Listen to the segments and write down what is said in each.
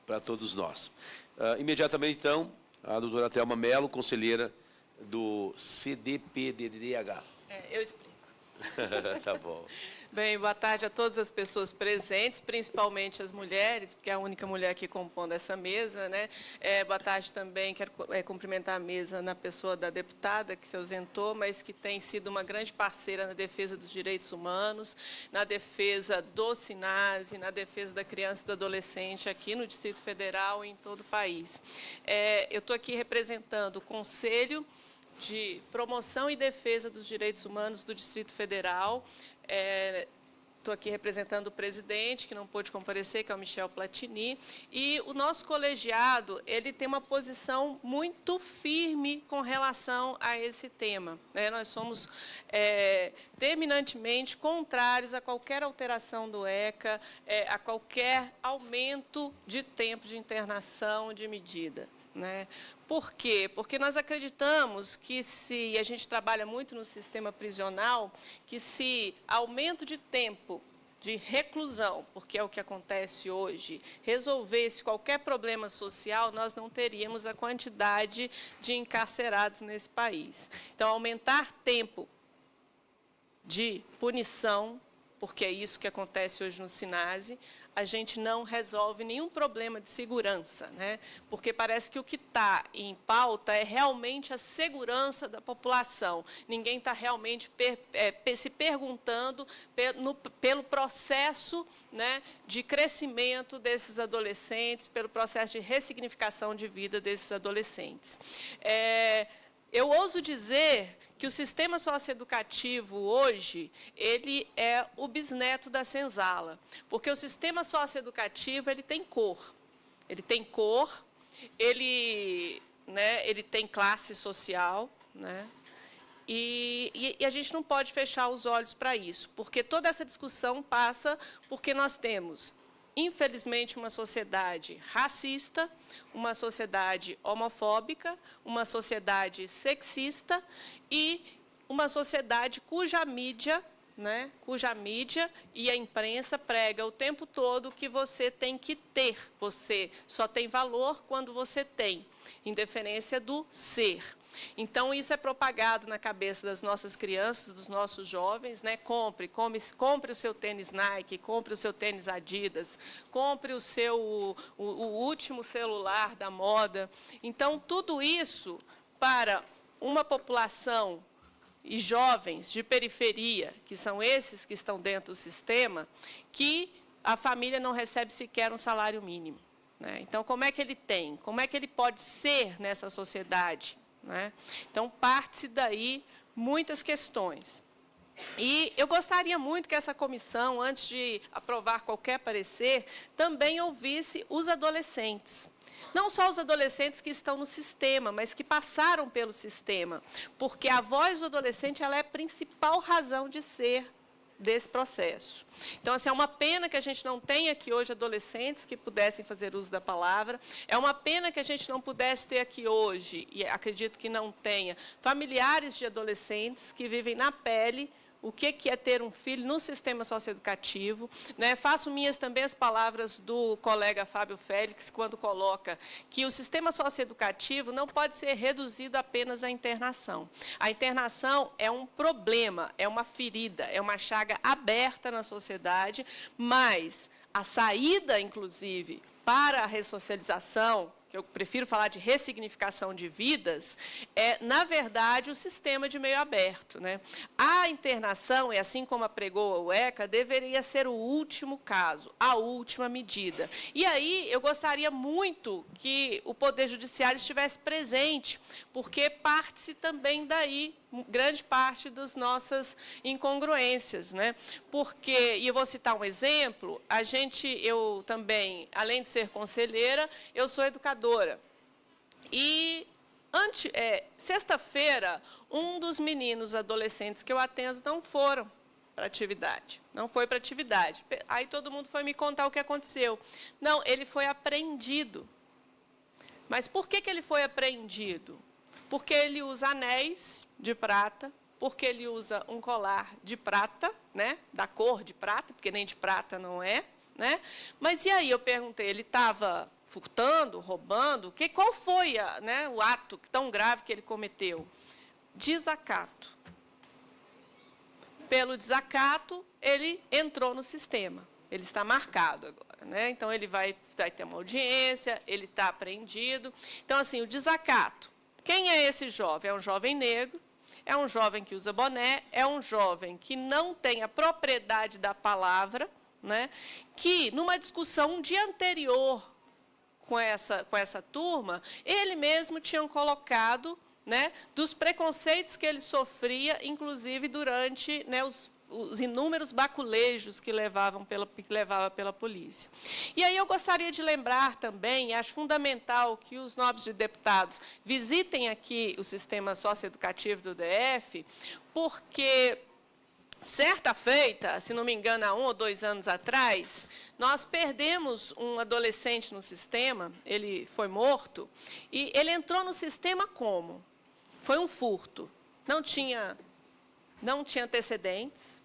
para todos nós. Imediatamente, então, a doutora Thelma Mello, conselheira do CDPDDH. Eu explico. Tá bom. Bem, boa tarde a todas as pessoas presentes, principalmente as mulheres, porque é a única mulher aqui compondo essa mesa, né? Boa tarde também, quero cumprimentar a mesa na pessoa da deputada, que se ausentou, mas que tem sido uma grande parceira na defesa dos direitos humanos, na defesa do SINASE, na defesa da criança e do adolescente aqui no Distrito Federal e em todo o país. Eu estou aqui representando o Conselho de Promoção e Defesa dos Direitos Humanos do Distrito Federal. Estou aqui representando o presidente, que não pôde comparecer, que é o Michel Platini, e o nosso colegiado ele tem uma posição muito firme com relação a esse tema, né? Nós somos terminantemente contrários a qualquer alteração do ECA, a qualquer aumento de tempo de internação de medida, né? Por quê? Porque nós acreditamos que se a gente trabalha muito no sistema prisional, que se aumento de tempo de reclusão, porque é o que acontece hoje, resolvesse qualquer problema social, nós não teríamos a quantidade de encarcerados nesse país. Então, aumentar tempo de punição, porque é isso que acontece hoje no SINASE, a gente não resolve nenhum problema de segurança, né? Porque parece que o que está em pauta é realmente a segurança da população. Ninguém está realmente se perguntando pelo processo, né, de crescimento desses adolescentes, pelo processo de ressignificação de vida desses adolescentes. Eu ouso dizer que o sistema socioeducativo hoje, ele é o bisneto da senzala, porque o sistema socioeducativo ele tem cor, ele tem classe social, né? E a gente não pode fechar os olhos para isso, porque toda essa discussão passa porque nós temos, infelizmente, uma sociedade racista, uma sociedade homofóbica, uma sociedade sexista e uma sociedade cuja mídia, né, e a imprensa prega o tempo todo que você tem que ter. Você só tem valor quando você tem, em deferência do ser. Então, isso é propagado na cabeça das nossas crianças, dos nossos jovens, né? Compre o seu tênis Nike, compre o seu tênis Adidas, compre o último celular da moda. Então, tudo isso para uma população e jovens de periferia, que são esses que estão dentro do sistema, que a família não recebe sequer um salário mínimo, né? Então, como é que ele tem? Como é que ele pode ser nessa sociedade, né? Então, parte-se daí muitas questões. E eu gostaria muito que essa comissão, antes de aprovar qualquer parecer, também ouvisse os adolescentes. Não só os adolescentes que estão no sistema, mas que passaram pelo sistema. Porque a voz do adolescente ela é a principal razão de ser desse processo. Então, assim, é uma pena que a gente não tenha aqui hoje adolescentes que pudessem fazer uso da palavra, é uma pena que a gente não pudesse ter aqui hoje, e acredito que não tenha, familiares de adolescentes que vivem na pele o que é ter um filho no sistema socioeducativo, né? Faço minhas também as palavras do colega Fábio Félix, quando coloca que o sistema socioeducativo não pode ser reduzido apenas à internação. A internação é um problema, é uma ferida, é uma chaga aberta na sociedade, mas a saída, inclusive, para a ressocialização, que eu prefiro falar de ressignificação de vidas, é, na verdade, o sistema de meio aberto, né? A internação, e assim como apregou o ECA, deveria ser o último caso, a última medida. E aí, eu gostaria muito que o Poder Judiciário estivesse presente, porque parte-se também daí, grande parte das nossas incongruências, né? Porque, e eu vou citar um exemplo, eu também, além de ser conselheira, eu sou educadora. E sexta-feira, um dos meninos adolescentes que eu atendo não foram para atividade. Não foi para atividade. Aí todo mundo foi me contar o que aconteceu. Não, ele foi apreendido. Mas por que ele foi apreendido? Porque ele usa anéis de prata, porque ele usa um colar de prata, né, da cor de prata, porque nem de prata não é, né? Mas e aí, eu perguntei, ele estava furtando, roubando, qual foi o ato tão grave que ele cometeu? Desacato. Pelo desacato, ele entrou no sistema. Ele está marcado agora, né? Então, ele vai ter uma audiência, ele está apreendido. Então, assim, o desacato. Quem é esse jovem? É um jovem negro, é um jovem que usa boné, é um jovem que não tem a propriedade da palavra, né? Que, numa discussão um dia anterior com essa turma, ele mesmo tinha colocado, né, dos preconceitos que ele sofria, inclusive durante, né, os inúmeros baculejos que levava pela polícia. E aí eu gostaria de lembrar também, acho fundamental que os nobres deputados visitem aqui o sistema socioeducativo do DF, porque certa feita, se não me engano, há 1 ou 2 anos atrás, nós perdemos um adolescente no sistema, ele foi morto, e ele entrou no sistema como? Foi um furto. Não tinha antecedentes,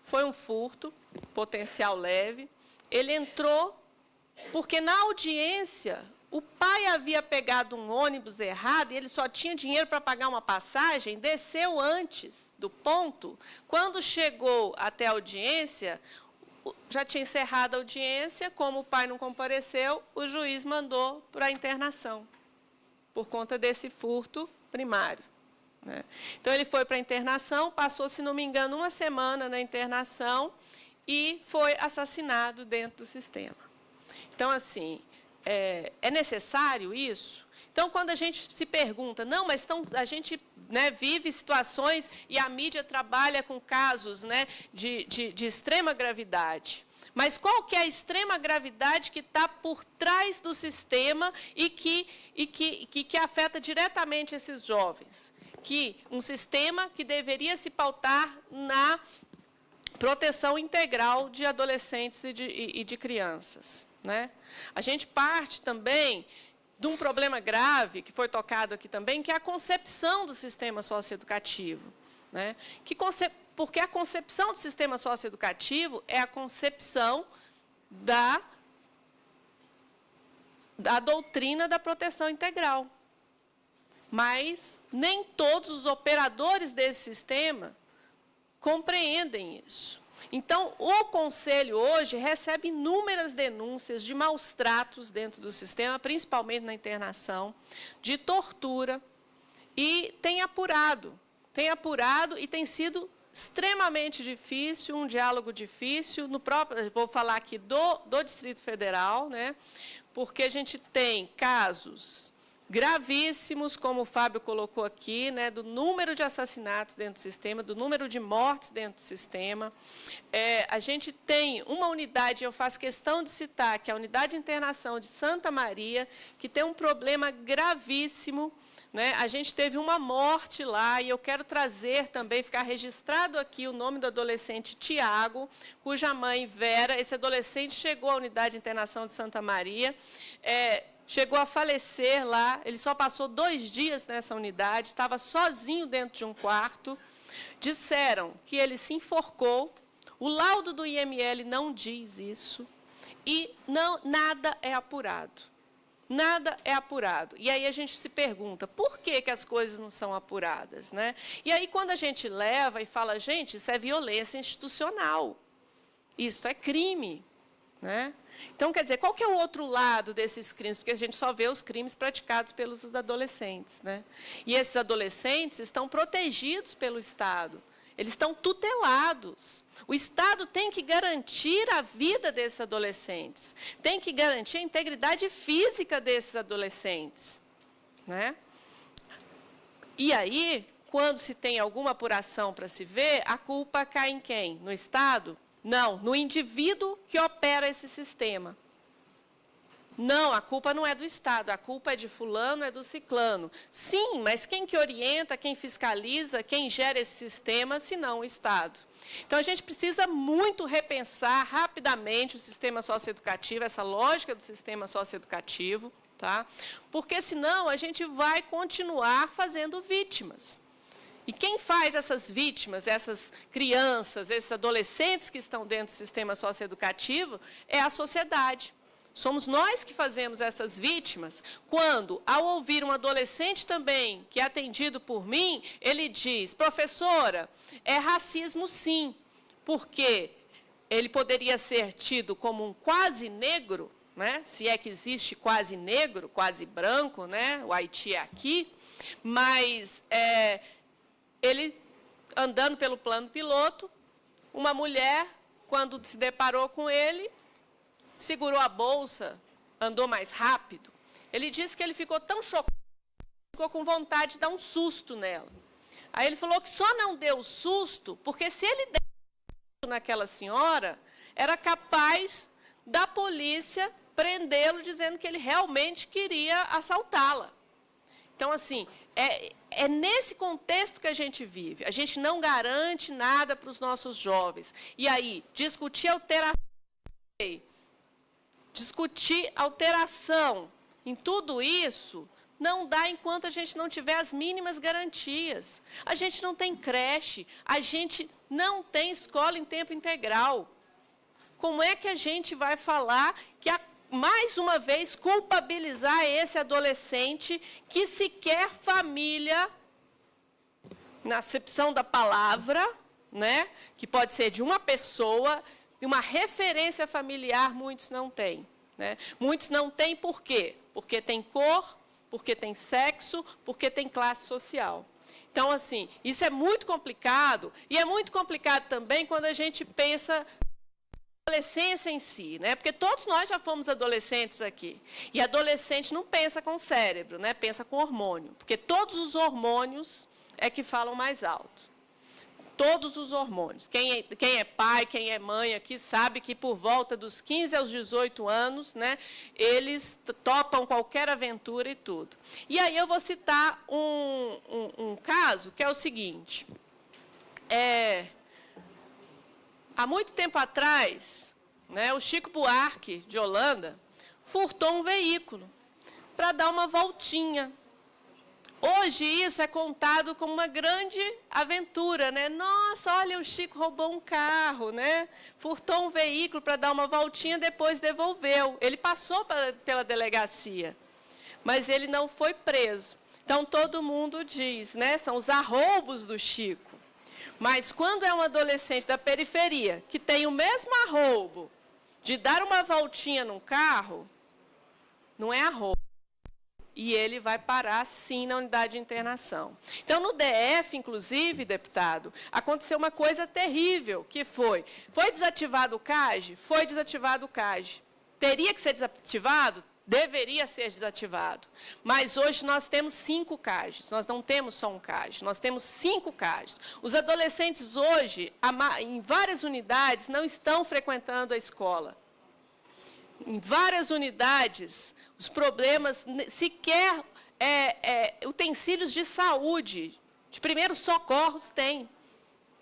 foi um furto, potencial leve. Ele entrou porque, na audiência, o pai havia pegado um ônibus errado e ele só tinha dinheiro para pagar uma passagem, desceu antes do ponto. Quando chegou até a audiência, já tinha encerrado a audiência, como o pai não compareceu, o juiz mandou para a internação, por conta desse furto primário, né? Então, ele foi para a internação, passou, se não me engano, 1 semana na internação e foi assassinado dentro do sistema. Então, assim, é necessário isso? Então, quando a gente se pergunta, não, mas a gente, né, vive situações e a mídia trabalha com casos, né, de extrema gravidade. Mas qual que é a extrema gravidade que está por trás do sistema e que afeta diretamente esses jovens? Que um sistema que deveria se pautar na proteção integral de adolescentes e de crianças, né? A gente parte também de um problema grave, que foi tocado aqui também, que é a concepção do sistema socioeducativo, né? Porque a concepção do sistema socioeducativo é a concepção da doutrina da proteção integral. Mas nem todos os operadores desse sistema compreendem isso. Então, o Conselho hoje recebe inúmeras denúncias de maus tratos dentro do sistema, principalmente na internação, de tortura, e tem apurado e tem sido extremamente difícil, um diálogo difícil, vou falar aqui do Distrito Federal, né, porque a gente tem casos gravíssimos, como o Fábio colocou aqui, né, do número de assassinatos dentro do sistema, do número de mortes dentro do sistema. A gente tem uma unidade, eu faço questão de citar, que é a Unidade de Internação de Santa Maria, que tem um problema gravíssimo, né? A gente teve uma morte lá, e eu quero trazer também, ficar registrado aqui o nome do adolescente Tiago, cuja mãe, Vera, esse adolescente chegou à Unidade de Internação de Santa Maria, chegou a falecer lá, ele só passou 2 dias nessa unidade, estava sozinho dentro de um quarto. Disseram que ele se enforcou, o laudo do IML não diz isso, e nada é apurado. Nada é apurado. E aí a gente se pergunta, por que as coisas não são apuradas, né? E aí, quando a gente leva e fala, gente, isso é violência institucional, isso é crime, né? Então, quer dizer, qual que é o outro lado desses crimes? Porque a gente só vê os crimes praticados pelos adolescentes, né? E esses adolescentes estão protegidos pelo Estado, eles estão tutelados. O Estado tem que garantir a vida desses adolescentes, tem que garantir a integridade física desses adolescentes, né? E aí, quando se tem alguma apuração para se ver, a culpa cai em quem? No Estado? Não, no indivíduo que opera esse sistema. Não, a culpa não é do Estado, a culpa é de fulano, é do ciclano. Sim, mas quem que orienta, quem fiscaliza, quem gera esse sistema, se não o Estado? Então, a gente precisa muito repensar rapidamente o sistema socioeducativo, essa lógica do sistema socioeducativo, tá? Porque, senão, a gente vai continuar fazendo vítimas. E quem faz essas vítimas, essas crianças, esses adolescentes que estão dentro do sistema socioeducativo, é a sociedade. Somos nós que fazemos essas vítimas, quando, ao ouvir um adolescente também, que é atendido por mim, ele diz, professora, é racismo sim, porque ele poderia ser tido como um quase negro, né? Se é que existe quase negro, quase branco, né? O Haiti é aqui, mas ele, andando pelo plano piloto, uma mulher, quando se deparou com ele, segurou a bolsa, andou mais rápido. Ele disse que ele ficou tão chocado, ficou com vontade de dar um susto nela. Aí ele falou que só não deu susto, porque se ele desse susto naquela senhora, era capaz da polícia prendê-lo, dizendo que ele realmente queria assaltá-la. Então, assim, é nesse contexto que a gente vive. A gente não garante nada para os nossos jovens. E aí, discutir alteração em tudo isso não dá enquanto a gente não tiver as mínimas garantias. A gente não tem creche, a gente não tem escola em tempo integral. Como é que a gente vai falar que, mais uma vez, culpabilizar esse adolescente que sequer família, na acepção da palavra, né, que pode ser de uma pessoa, uma referência familiar, muitos não têm. Né? Muitos não têm por quê? Porque tem cor, porque tem sexo, porque tem classe social. Então, assim, isso é muito complicado, e é muito complicado também quando a gente pensa na adolescência em si, né? Porque todos nós já fomos adolescentes aqui. E adolescente não pensa com o cérebro, né? Pensa com hormônio, porque todos os hormônios é que falam mais alto. Todos os hormônios. Quem é pai, quem é mãe aqui, sabe que por volta dos 15 aos 18 anos, né, eles topam qualquer aventura e tudo. E aí eu vou citar um caso que é o seguinte. Há muito tempo atrás, né, o Chico Buarque, de Holanda, furtou um veículo para dar uma voltinha. Hoje, isso é contado como uma grande aventura, né? Nossa, olha, o Chico roubou um carro, né? Furtou um veículo para dar uma voltinha, depois devolveu. Ele passou pela delegacia, mas ele não foi preso. Então, todo mundo diz, né? São os arroubos do Chico. Mas, quando é um adolescente da periferia, que tem o mesmo arroubo de dar uma voltinha num carro, não é arroubo. E ele vai parar, sim, na unidade de internação. Então, no DF, inclusive, deputado, aconteceu uma coisa terrível, que foi desativado o CAGE? Foi desativado o CAGE. Teria que ser desativado? Deveria ser desativado. Mas hoje nós temos 5 CAGEs, nós não temos só um CAGE, nós temos 5 CAGEs. Os adolescentes hoje, em várias unidades, não estão frequentando a escola. Em várias unidades, os problemas, sequer utensílios de saúde, de primeiros socorros, tem.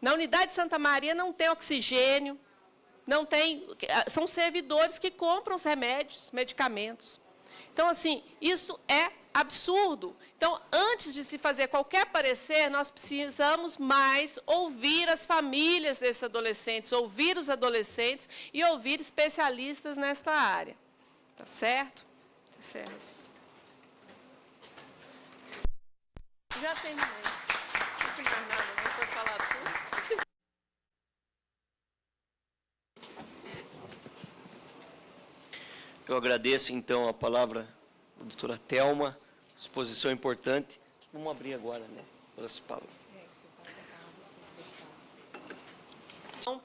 Na unidade de Santa Maria não tem oxigênio, não tem, são servidores que compram os remédios, medicamentos. Então, assim, isso é absurdo. Então, antes de se fazer qualquer parecer, nós precisamos mais ouvir as famílias desses adolescentes, ouvir os adolescentes e ouvir especialistas nesta área. Tá certo? Tá certo. Já terminei. Não tem mais nada, não foi falar tudo. Eu agradeço, então, a palavra da doutora Thelma, exposição importante. Vamos abrir agora, né, para as palavras. Então,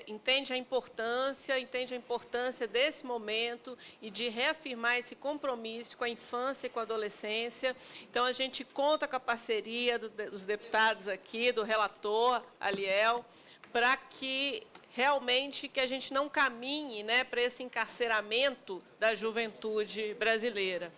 entende a importância desse momento e de reafirmar esse compromisso com a infância e com a adolescência. Então, a gente conta com a parceria dos deputados aqui, do relator, Aliel, para que realmente que a gente não caminhe, né, para esse encarceramento da juventude brasileira.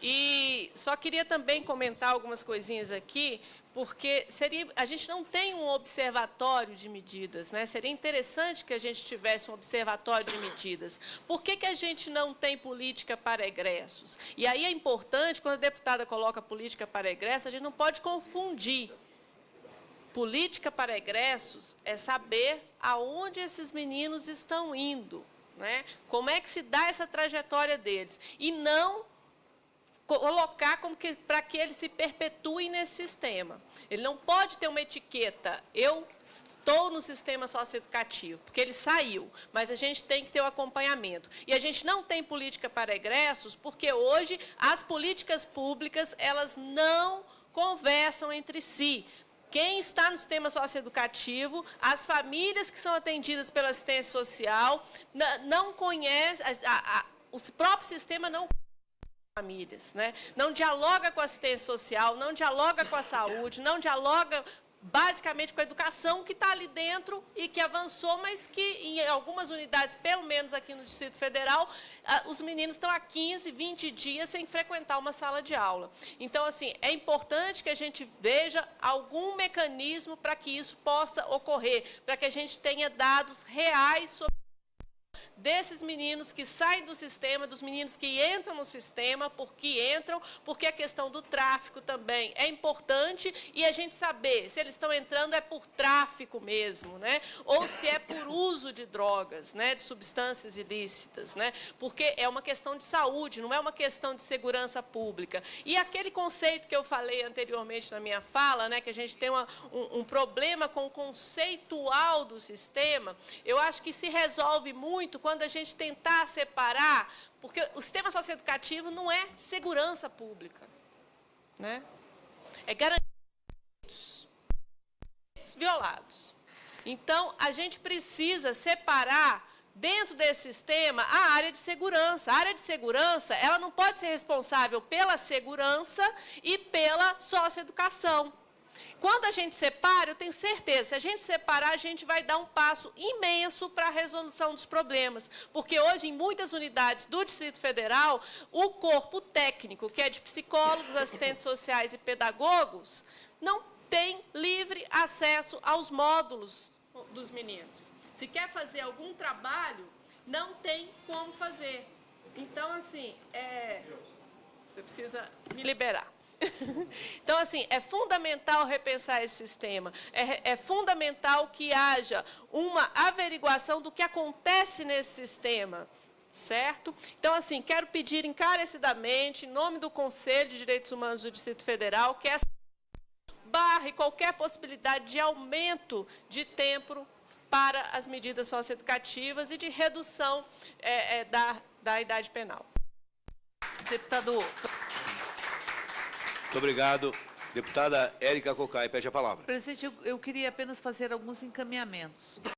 E só queria também comentar algumas coisinhas aqui, porque a gente não tem um observatório de medidas, né? Seria interessante que a gente tivesse um observatório de medidas. Por que a gente não tem política para egressos? E aí é importante, quando a deputada coloca política para egressos, a gente não pode confundir. Política para egressos é saber aonde esses meninos estão indo. né? Como é que se dá essa trajetória deles? E não colocar para que ele se perpetue nesse sistema. Ele não pode ter uma etiqueta, eu estou no sistema socioeducativo, porque ele saiu, mas a gente tem que ter o acompanhamento. E a gente não tem política para egressos, porque hoje as políticas públicas, elas não conversam entre si. Quem está no sistema socioeducativo, as famílias que são atendidas pela assistência social, não conhecem, o próprio sistema não famílias, né? Não dialoga com a assistência social, não dialoga com a saúde, não dialoga basicamente com a educação que está ali dentro e que avançou, mas que em algumas unidades, pelo menos aqui no Distrito Federal, os meninos estão há 15, 20 dias sem frequentar uma sala de aula. Então, assim, é importante que a gente veja algum mecanismo para que isso possa ocorrer, para que a gente tenha dados reais sobre desses meninos que saem do sistema, dos meninos que entram no sistema, porque a questão do tráfico também é importante, e a gente saber se eles estão entrando é por tráfico mesmo, né? Ou se é por uso de drogas, né? De substâncias ilícitas, né? Porque é uma questão de saúde, não é uma questão de segurança pública. E aquele conceito que eu falei anteriormente na minha fala, né? Que a gente tem um problema com o conceitual do sistema, eu acho que se resolve muito quando a gente tentar separar, porque o sistema socioeducativo não é segurança pública, né? É garantir direitos violados. Então, a gente precisa separar dentro desse sistema a área de segurança. A área de segurança, ela não pode ser responsável pela segurança e pela socioeducação. Quando a gente separa, eu tenho certeza, se a gente separar, a gente vai dar um passo imenso para a resolução dos problemas. Porque hoje, em muitas unidades do Distrito Federal, o corpo técnico, que é de psicólogos, assistentes sociais e pedagogos, não tem livre acesso aos módulos dos meninos. Se quer fazer algum trabalho, não tem como fazer. Então, assim, você precisa me liberar. Então, assim, é fundamental repensar esse sistema, é fundamental que haja uma averiguação do que acontece nesse sistema, certo? Então, assim, quero pedir encarecidamente, em nome do Conselho de Direitos Humanos do Distrito Federal, que essa barre qualquer possibilidade de aumento de tempo para as medidas socioeducativas e de redução da idade penal. Deputado... Muito obrigado. Deputada Érica Cocai, pede a palavra. Presidente, eu queria apenas fazer alguns encaminhamentos.